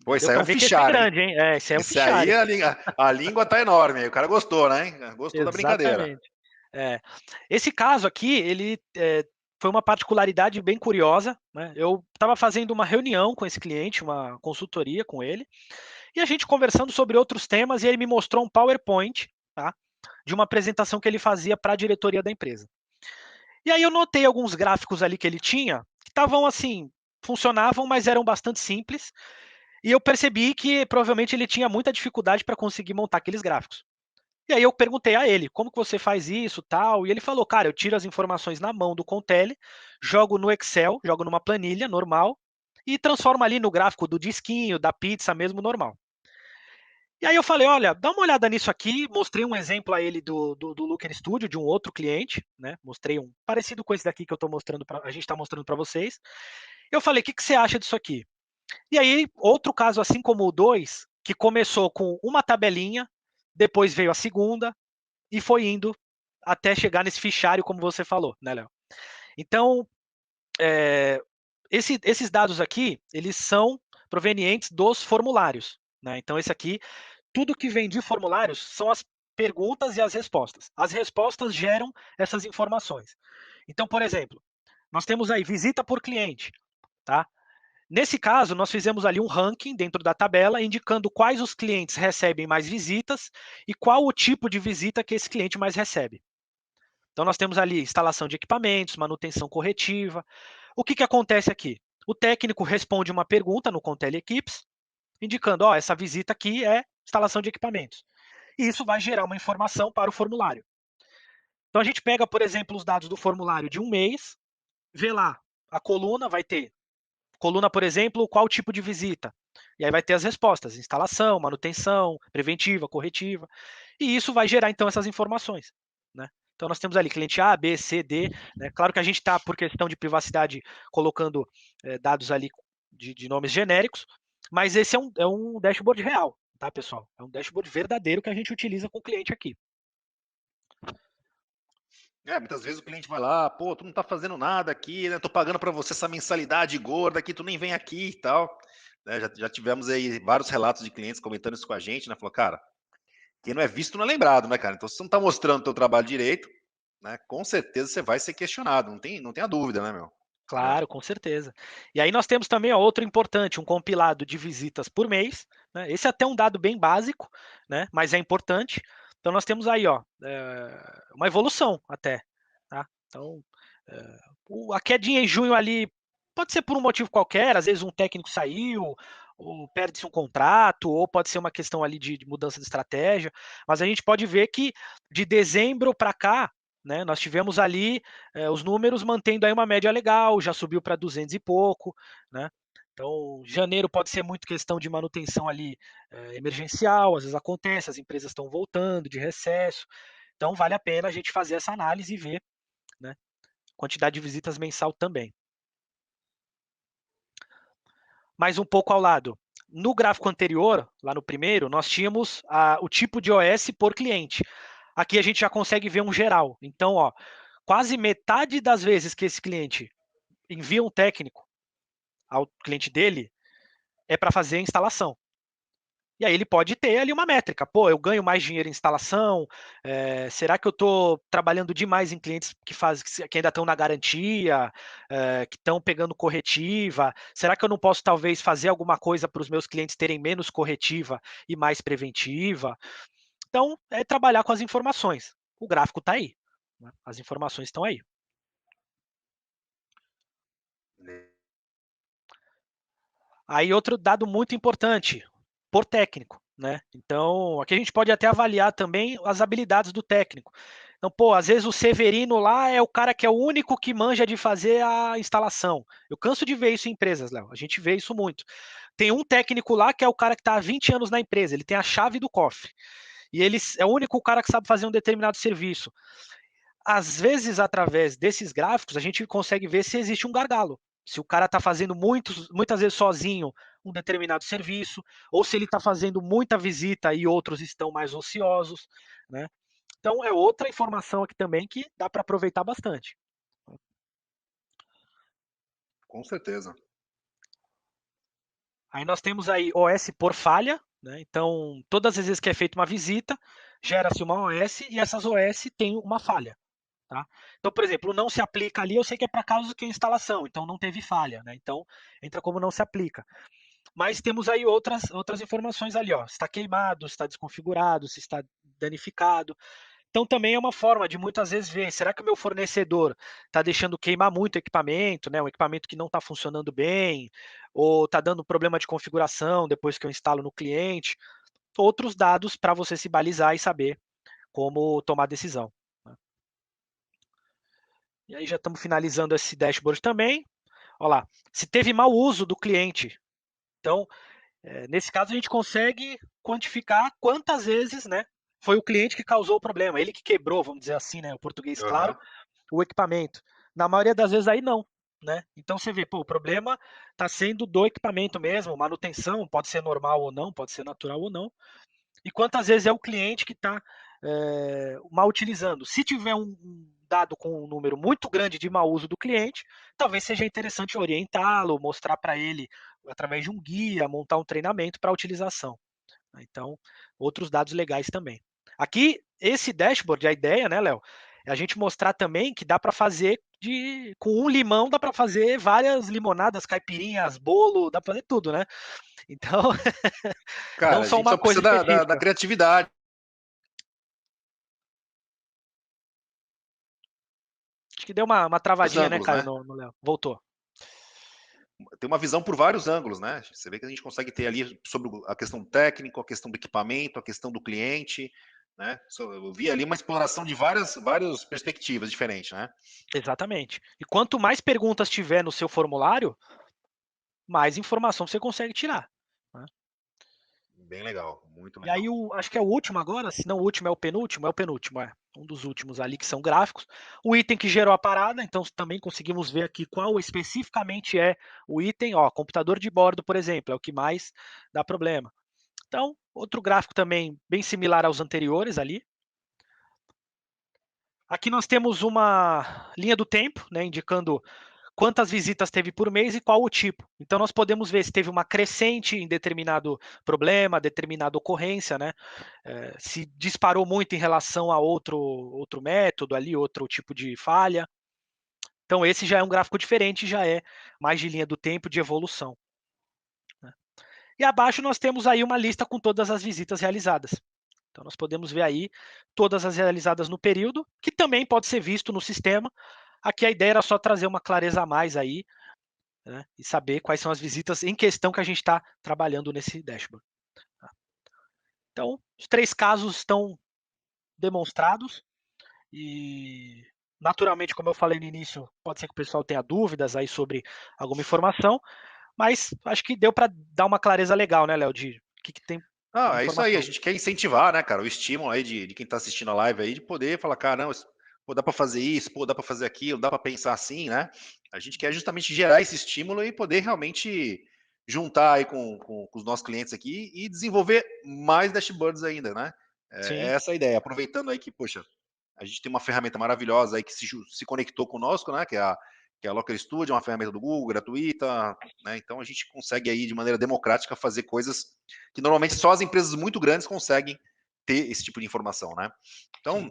Pô, isso Deu aí é para um ver que esse é fichário, hein? grande, hein? É, esse é um Esse aí fichário. a língua tá enorme aí. O cara gostou, né? Gostou da brincadeira. Exatamente. É. Esse caso aqui, ele foi uma particularidade bem curiosa, né? Eu estava fazendo uma reunião com esse cliente, uma consultoria com ele, e a gente conversando sobre outros temas, e ele me mostrou um PowerPoint, tá? De uma apresentação que ele fazia para a diretoria da empresa. E aí eu notei alguns gráficos ali que ele tinha, que estavam assim, funcionavam, mas eram bastante simples, e eu percebi que provavelmente ele tinha muita dificuldade para conseguir montar aqueles gráficos. E aí eu perguntei a ele, como que você faz isso, tal? E ele falou, cara, eu tiro as informações na mão do Contele, jogo no Excel, jogo numa planilha normal e transformo ali no gráfico do disquinho, da pizza mesmo normal. E aí eu falei, olha, dá uma olhada nisso aqui, mostrei um exemplo a ele do Looker Studio, de um outro cliente, né? Mostrei um parecido com esse daqui que eu tô mostrando a gente está mostrando para vocês. Eu falei, o que, que você acha disso aqui? E aí, outro caso, assim como o 2, que começou com uma tabelinha, depois veio a segunda, e foi indo até chegar nesse fichário, como você falou, né, Léo? Então, esses dados aqui, eles são provenientes dos formulários, né? Então, esse aqui, tudo que vem de formulários são as perguntas e as respostas. As respostas geram essas informações. Então, por exemplo, nós temos aí visita por cliente, tá? Nesse caso, nós fizemos ali um ranking dentro da tabela, indicando quais os clientes recebem mais visitas e qual o tipo de visita que esse cliente mais recebe. Então, nós temos ali instalação de equipamentos, manutenção corretiva. O que, que acontece aqui? O técnico responde uma pergunta no Contele Equipes, indicando, ó, essa visita aqui é instalação de equipamentos. E isso vai gerar uma informação para o formulário. Então, a gente pega, por exemplo, os dados do formulário de um mês, vê lá, a coluna vai ter, coluna, por exemplo, qual tipo de visita? E aí vai ter as respostas, instalação, manutenção, preventiva, corretiva. E isso vai gerar, então, essas informações, né? Então, nós temos ali cliente A, B, C, D. Né? Claro que a gente está, por questão de privacidade, colocando dados ali de nomes genéricos, mas esse é um dashboard real, tá, pessoal? É um dashboard verdadeiro que a gente utiliza com o cliente aqui. Muitas vezes o cliente vai lá, pô, tu não tá fazendo nada aqui, né? Tô pagando para você essa mensalidade gorda aqui, tu nem vem aqui e tal. Né? Já tivemos aí vários relatos de clientes comentando isso com a gente, né? Falou, cara, quem não é visto não é lembrado, né, cara? Então, se você não tá mostrando o teu trabalho direito, né, com certeza você vai ser questionado, não tem a dúvida, né, meu? É. Claro, com certeza. E aí nós temos também ó, outro importante, um compilado de visitas por mês. Né? Esse é até um dado bem básico, né? Mas é importante. Então nós temos aí ó, uma evolução até. Tá? Então, a quedinha em junho ali pode ser por um motivo qualquer, às vezes um técnico saiu, ou perde-se um contrato, ou pode ser uma questão ali de mudança de estratégia, mas a gente pode ver que de dezembro para cá, né, nós tivemos ali os números mantendo aí uma média legal, já subiu para 200 e pouco, né? Então, janeiro pode ser muito questão de manutenção ali emergencial, às vezes acontece, as empresas estão voltando de recesso, então vale a pena a gente fazer essa análise e ver, né, quantidade de visitas mensal também. Mais um pouco ao lado. No gráfico anterior, lá no primeiro, nós tínhamos o tipo de OS por cliente. Aqui a gente já consegue ver um geral. Então, ó, quase metade das vezes que esse cliente envia um técnico ao cliente dele é para fazer a instalação. E aí ele pode ter ali uma métrica. Pô, eu ganho mais dinheiro em instalação? Será que eu estou trabalhando demais em clientes que ainda estão na garantia, que estão pegando corretiva? Será que eu não posso talvez fazer alguma coisa para os meus clientes terem menos corretiva e mais preventiva? Então, é trabalhar com as informações. O gráfico está aí. Né? As informações estão aí. Aí outro dado muito importante, por técnico, né? Então, aqui a gente pode até avaliar também as habilidades do técnico. Então, pô, às vezes o Severino lá é o cara que é o único que manja de fazer a instalação. Eu canso de ver isso em empresas, Léo. A gente vê isso muito. Tem um técnico lá que é o cara que está há 20 anos na empresa, ele tem a chave do cofre. E ele é o único cara que sabe fazer um determinado serviço. Às vezes, através desses gráficos, a gente consegue ver se existe um gargalo. Se o cara está fazendo muitas vezes sozinho um determinado serviço, ou se ele está fazendo muita visita e outros estão mais ociosos, né? Então é outra informação aqui também que dá para aproveitar bastante. Com certeza. Aí nós temos aí OS por falha, né? Então, todas as vezes que é feita uma visita, gera-se uma OS e essas OS têm uma falha. Tá? Então, por exemplo, não se aplica ali, eu sei que é para causa que a instalação, então não teve falha, né? Então entra como não se aplica. Mas temos aí outras informações ali, ó. Se está queimado, se está desconfigurado, se está danificado. Então também é uma forma de muitas vezes ver, será que o meu fornecedor está deixando queimar muito o equipamento, né? Um equipamento que não está funcionando bem, ou está dando problema de configuração depois que eu instalo no cliente. Outros dados para você se balizar e saber como tomar decisão. E aí já estamos finalizando esse dashboard também. Olha lá, se teve mau uso do cliente. Então, nesse caso, a gente consegue quantificar quantas vezes, né, foi o cliente que causou o problema, ele que quebrou, vamos dizer assim, né, o português claro, Aham. o equipamento. Na maioria das vezes aí não, né? Então você vê, pô, o problema está sendo do equipamento mesmo, manutenção, pode ser normal ou não, pode ser natural ou não. E quantas vezes é o cliente que está mal utilizando. Se tiver um dado com um número muito grande de mau uso do cliente, talvez seja interessante orientá-lo, mostrar para ele através de um guia, montar um treinamento para a utilização. Então, outros dados legais também. Aqui, esse dashboard, a ideia, né, Léo, é a gente mostrar também que dá para fazer com um limão, dá para fazer várias limonadas, caipirinhas, bolo, dá para fazer tudo, né? Então, não Cara, a só gente uma só coisa precisa da específica. criatividade. Acho que deu uma Os travadinha, né, ângulos, Caio, né? no Léo. Voltou. Tem uma visão por vários ângulos, né? Você vê que a gente consegue ter ali sobre a questão técnica, a questão do equipamento, a questão do cliente, né? Eu vi ali uma exploração de várias perspectivas diferentes, né? Exatamente. E quanto mais perguntas tiver no seu formulário, mais informação você consegue tirar. Né? Bem legal, muito E aí, legal. acho que é o último agora, se não o último é o penúltimo, um dos últimos ali que são gráficos. O item que gerou a parada, então também conseguimos ver aqui qual especificamente é o item. Ó, computador de bordo, por exemplo, é o que mais dá problema. Então, outro gráfico também bem similar aos anteriores ali. Aqui nós temos uma linha do tempo, né, indicando quantas visitas teve por mês e qual o tipo. Então nós podemos ver se teve uma crescente em determinado problema, determinada ocorrência, né? Se disparou muito em relação a outro método ali, outro tipo de falha. Então esse já é um gráfico diferente, já é mais de linha do tempo de evolução. Né? E abaixo nós temos aí uma lista com todas as visitas realizadas. Então nós podemos ver aí todas as realizadas no período, que também pode ser visto no sistema. Aqui a ideia era só trazer uma clareza a mais aí, né, e saber quais são as visitas em questão que a gente está trabalhando nesse dashboard. Tá? Então, os 3 casos estão demonstrados e, naturalmente, como eu falei no início, pode ser que o pessoal tenha dúvidas aí sobre alguma informação, mas acho que deu para dar uma clareza legal, né, Léo, de o que tem Ah, de é isso aí, a informação. gente quer incentivar, né, cara, o estímulo aí de quem está assistindo a live aí, de poder falar, caramba, pô, dá para fazer isso, pô, dá para fazer aquilo, dá para pensar assim, né? A gente quer justamente gerar esse estímulo e poder realmente juntar aí com os nossos clientes aqui e desenvolver mais dashboards ainda, né? É Sim, essa a ideia. Aproveitando aí que, poxa, a gente tem uma ferramenta maravilhosa aí que se conectou conosco, né? Que é a Locker Studio, uma ferramenta do Google, gratuita, né? Então a gente consegue aí de maneira democrática fazer coisas que normalmente só as empresas muito grandes conseguem ter esse tipo de informação, né? Então, sim.